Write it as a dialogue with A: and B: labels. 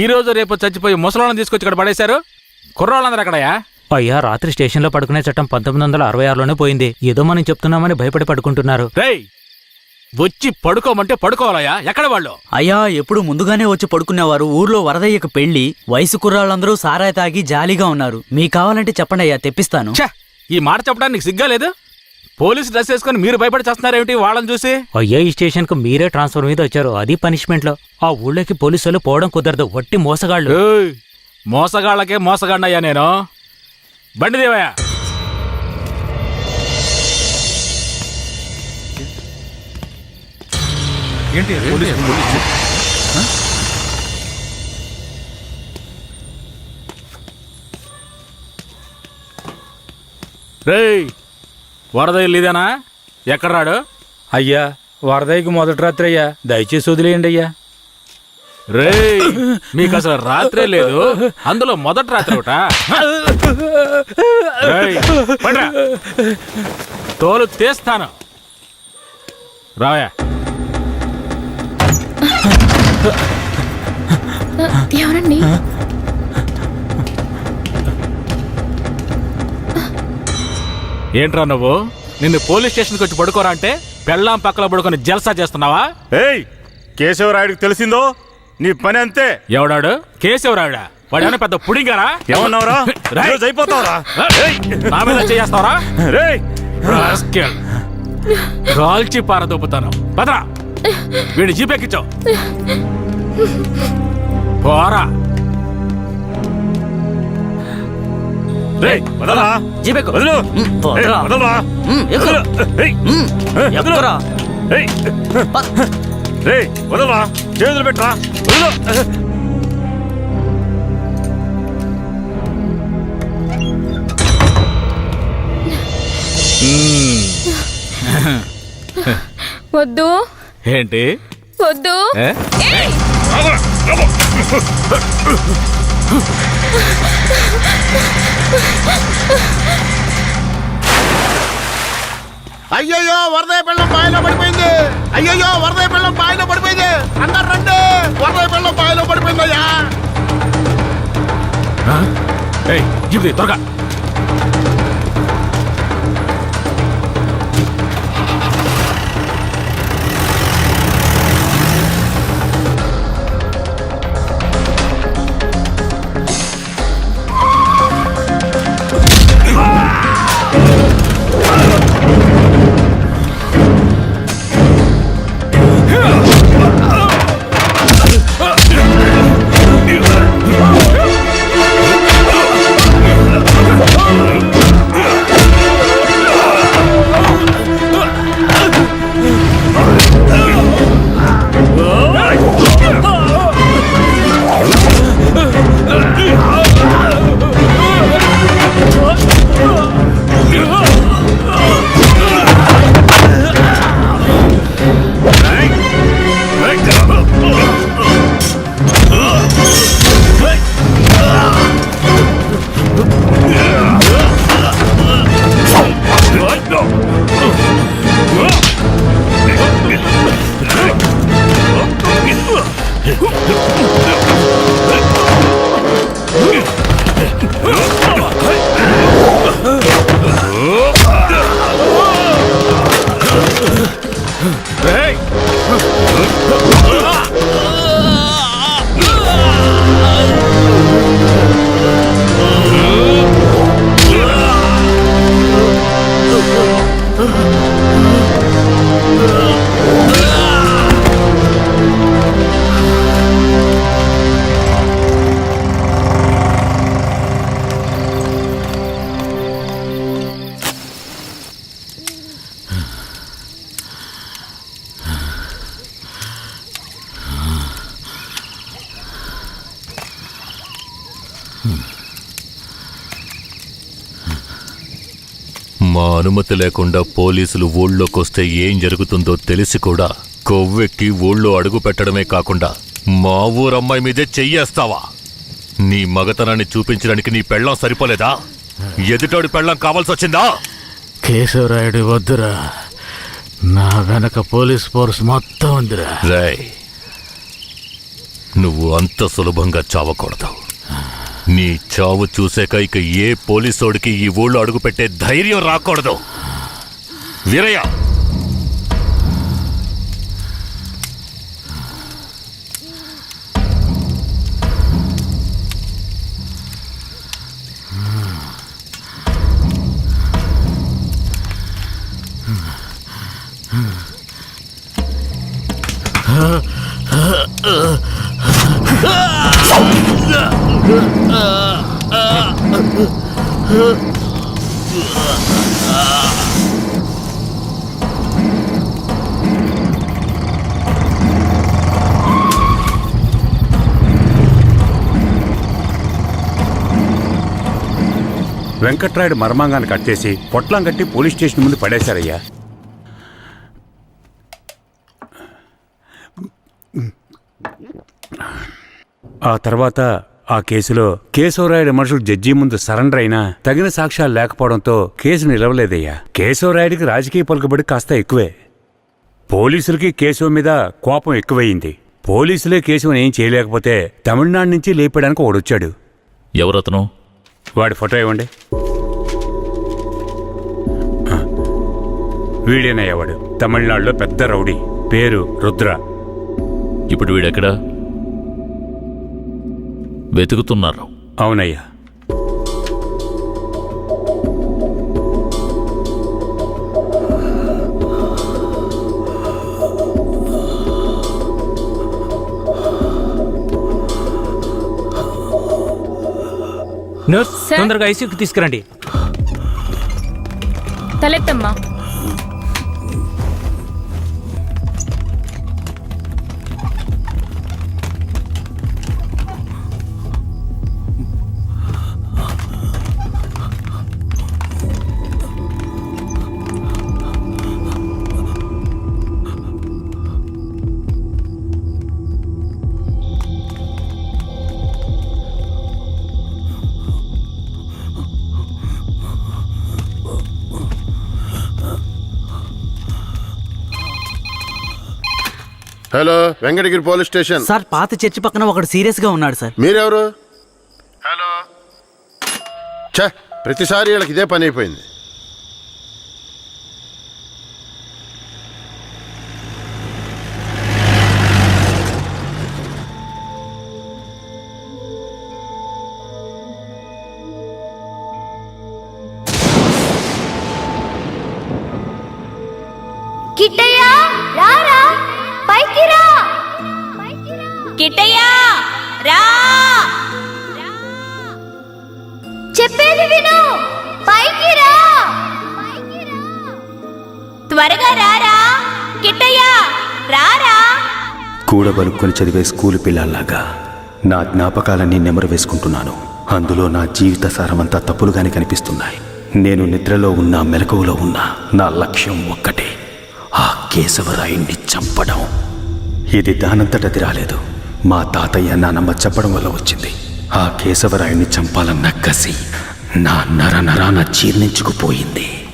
A: ఈ రోజు రేపు చచ్చిపోయి ముసలాళ్ళని తీసుకొచ్చి ఇక్కడ పడేశారు. కుర్రాళ్ళందరూ ఎక్కడయా?
B: అయ్యా, రాత్రి స్టేషన్లో పడుకునే చట్టం 1966లోనే పోయింది. ఏదో మనం చెప్తున్నామని భయపడి పడుకుంటున్నారు.
A: రేయ్, వచ్చి పడుకోమంటే పడుకోవాలయ్యా. ఎక్కడ వాళ్ళు?
C: అయ్యా, ఎప్పుడు ముందుగానే వచ్చి పడుకునేవారు. ఊర్లో వరదయ్యకు పెళ్లి, వయసు కుర్రాళ్ళందరూ సారాయి తాగి జాలీగా ఉన్నారు. మీకు కావాలంటే చెప్పండి అయ్యా, తెప్పిస్తాను.
A: ఛ, ఈ మాట చెప్పడానికి సిగ్గా లేదు? పోలీసు డ్రెస్ వేసుకుని మీరు భయపడి చేస్తున్నారేమిటి వాళ్ళని చూసి?
B: అయ్యా, ఈ స్టేషన్కు మీరే ట్రాన్స్ఫర్ మీద వచ్చారు. అది పనిష్మెంట్లో. ఆ ఊళ్ళోకి పోలీసులు పోవడం కుదరదు. వట్టి మోసగాళ్ళు.
A: ఏయ్, మోసగాళ్ళకే మోసగాడినయ్యా నేను. బండి దేవయ్యా. రేయ్, వరద ఇల్లుదేనా? ఎక్కడ రాడు?
D: అయ్యా, వరదయ్యకు మొదటి రాత్రి అయ్యా, దయచేసి వదిలేయండి అయ్యా.
A: రేయ్, మీకు అసలు రాత్రే లేదు, అందులో మొదటి రాత్రి ఒకట. తోలు తీస్తాను. రావయా.
E: ఎవరండి?
A: ఏంట్రా నువ్వు? నిన్ను పోలీస్ స్టేషన్కి వచ్చి పడుకోరా అంటే పెళ్ళాం పక్కలో పడుకొని జల్సా చేస్తున్నావా?
F: ఏయ్, కేశవరాయుడికి తెలిసిందో నీ పని అంతే.
A: ఎవడాడు? కేశవరాయుడా? వాడు ఏమైనా పెద్ద పుడింగారా?
F: ఏమన్నావురా? అయిపోతావురా?
A: నా మీద చేస్తావరా?
F: రేయ్,
A: రాల్చి పారదొప్పుతాను. పదరా, వీడి జీపెక్కించావు. పోరా.
F: రేయ్, వదలరా.
C: జీపెక్కు.
F: వదలు.
C: పోరా.
F: వదలరా.
C: ఎక్కు.
F: ఏయ్,
C: ఎక్కురా.
F: ఏయ్, రేయ్, వదలరా. చేతులు పెట్టరా. వదలు.
E: వద్దు.
A: ఏంటి
E: వద్దు.
G: అయ్యయ్యో, వరదయ్య పిల్లం బాయిలో పడిపోయింది. అయ్యయ్యో, వరదయ్య పిల్లం బాయిలో పడిపోయింది. అందరు రండి, వరదయ్య పిల్లం బాయిలో పడిపోయిందయ్యా.
A: జీపు త్వరగా.
H: మా అనుమతి లేకుండా పోలీసులు ఊళ్ళోకొస్తే ఏం జరుగుతుందో తెలిసి కూడా కొవ్వెక్కి ఊళ్ళో అడుగు పెట్టడమే కాకుండా మా ఊరమ్మాయి మీదే చెయ్యేస్తావా? నీ మగతనాన్ని చూపించడానికి నీ పెళ్ళం సరిపోలేదా? ఎదుటోడి పెళ్ళం కావాల్సొచ్చిందా?
A: కేశవరాయుడు వద్దురా, నా వెనక పోలీస్ ఫోర్స్ మొత్తం ఉందిరా.
H: రాయ్, నువ్వు అంత సులభంగా చావకూడదు. నీ చావు చూసాక ఇక ఏ పోలీసోడికి ఈ ఊళ్ళో అడుగుపెట్టే ధైర్యం రాకూడదు. వీరయ్య,
I: వెంకట్రాయుడు మర్మాంగాన్ని కట్టేసి పొట్లం కట్టి పోలీస్ స్టేషన్ ముందు పడేశారయ్యా. ఆ తర్వాత ఆ కేసులో కేశవరాయుడు మనుషులు జడ్జి ముందు సరెండర్ అయినా తగిన సాక్ష్యాలు లేకపోవడంతో కేసు నిలవలేదయ్యా. కేశవరాయుడికి రాజకీయ పలుకుబడి కాస్త ఎక్కువే. పోలీసులకి కేశవ మీద కోపం ఎక్కువయింది. పోలీసులే కేశవని ఏం చేయలేకపోతే తమిళనాడు నుంచి లేపడానికి వాడొచ్చాడు.
H: ఎవరతను?
I: వాడి ఫోటో ఇవ్వండి. వీడేనయ్యా వాడు. తమిళనాడులో పెద్ద రౌడీ, పేరు రుద్ర.
H: ఇప్పుడు వీడెక్కడా? వెతుకుతున్నారు.
I: అవునయ్యా.
B: Nurse,
E: sir?
B: తొందరగా ఐసీయూకి తీసుకురండి.
E: తలెత్తమ్మా.
G: Hello, Venkatagiri police station.
C: Sir, పాత చర్చి పక్కన ఒకడు సీరియస్ గా ఉన్నాడు సార్.
G: మీరెవరు? హలో. ఛ, ప్రతిసారి వీళ్ళకి ఇదే పని అయిపోయింది.
J: కిట్టయ్యా, రారా, పైకి రా. కిట్టయ్యా, రా. చెప్పేది విను, పైకి రా. త్వరగా రారా, కిట్టయ్యా, రారా.
K: కూడబలుక్కొని చదివే స్కూలు పిల్లల్లాగా నా జ్ఞాపకాలన్నీ నెమరు వేసుకుంటున్నాను. అందులో నా జీవిత సారమంతా తప్పులుగానే కనిపిస్తున్నాయి. నేను నిద్రలో ఉన్నా మెలకువలో ఉన్నా నా లక్ష్యం ఒక్కటే, ఆ కేశవరాయుణ్ణి చంపడం. ఇది దానంతటది రాలేదు. మా తాతయ్య నానమ్మ చెప్పడం వల్ల వచ్చింది. ఆ కేశవరాయుణ్ణి చంపాలన్న కసి నా నర నరాన జీర్ణించుకుపోయింది.